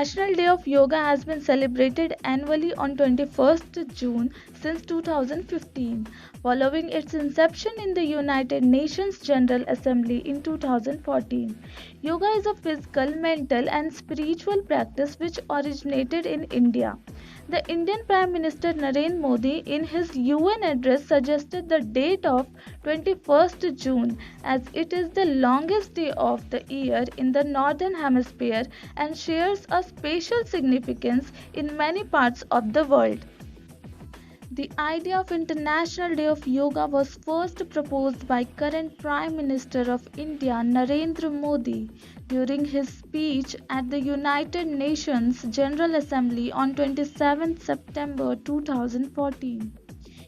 International Day of Yoga has been celebrated annually on 21st June since 2015, following its inception in the United Nations General Assembly in 2014. Yoga is a physical, mental, and spiritual practice which originated in India. The Indian Prime Minister Narendra Modi, in his UN address, suggested the date of 21st June as it is the longest day of the year in the Northern Hemisphere and shares a special significance in many parts of the world. The idea of International Day of Yoga was first proposed by current Prime Minister of India Narendra Modi during his speech at the United Nations General Assembly on 27 September 2014.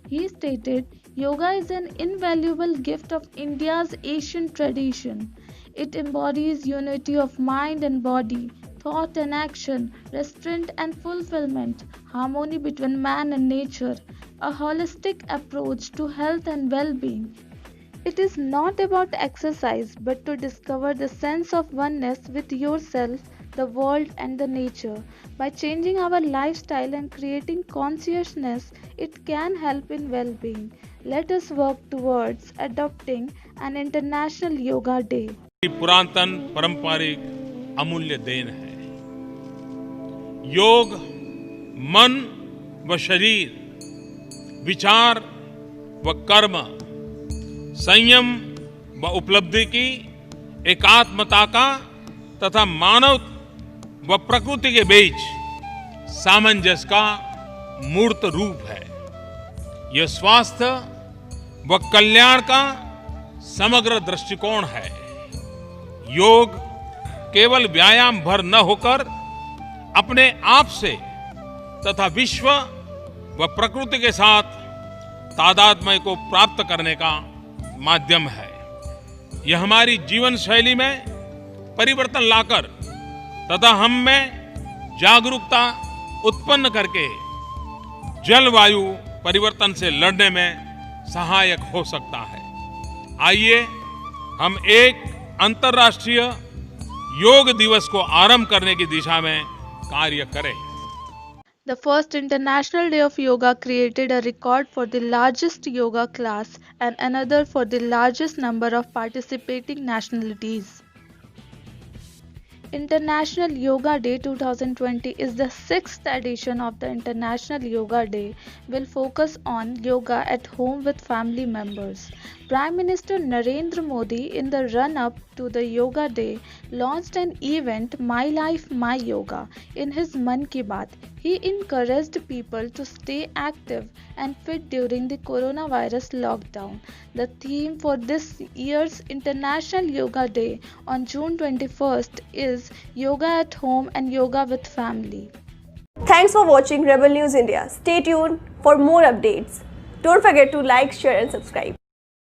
He stated, "Yoga is an invaluable gift of India's ancient tradition. It embodies unity of mind and body, thought and action, restraint and fulfillment, harmony between man and nature, a holistic approach to health and well-being. It is not about exercise but to discover the sense of oneness with yourself, the world and the nature. By changing our lifestyle and creating consciousness, it can help in well-being. Let us work towards adopting an International Yoga Day." पुरातन पारंपरिक अमूल्य then है। योग मन व शरीर, विचार व कर्म, संयम व उपलब्धि की एकात्मता का तथा मानव व प्रकृति के बीच सामंजस्य का मूर्त रूप है। यह स्वास्थ्य व कल्याण का समग्र दृष्टिकोण है। योग केवल व्यायाम भर न होकर अपने आप से तथा विश्व व प्रकृति के साथ तादात्म्य को प्राप्त करने का माध्यम है। यह हमारी जीवन शैली में परिवर्तन लाकर तथा हम में जागरूकता उत्पन्न करके जलवायु परिवर्तन से लड़ने में सहायक हो सकता है। आइए हम एक अंतर्राष्ट्रीय योग दिवस को आरंभ करने की दिशा में कार्य करें। The first International Day of Yoga created a record for the largest yoga class and another for the largest number of participating nationalities. International Yoga Day 2020 is the 6th edition of the International Yoga Day, will focus on yoga at home with family members. Prime Minister Narendra Modi, in the run-up to the Yoga Day, launched an event, My Life, My Yoga, in his Mann Ki Baat. He encouraged people to stay active and fit during the coronavirus lockdown. The theme for this year's International Yoga Day on June 21st is Yoga at Home and Yoga with Family. Thanks for watching Rebel News India. Stay tuned for more updates. Don't forget to like, share and subscribe.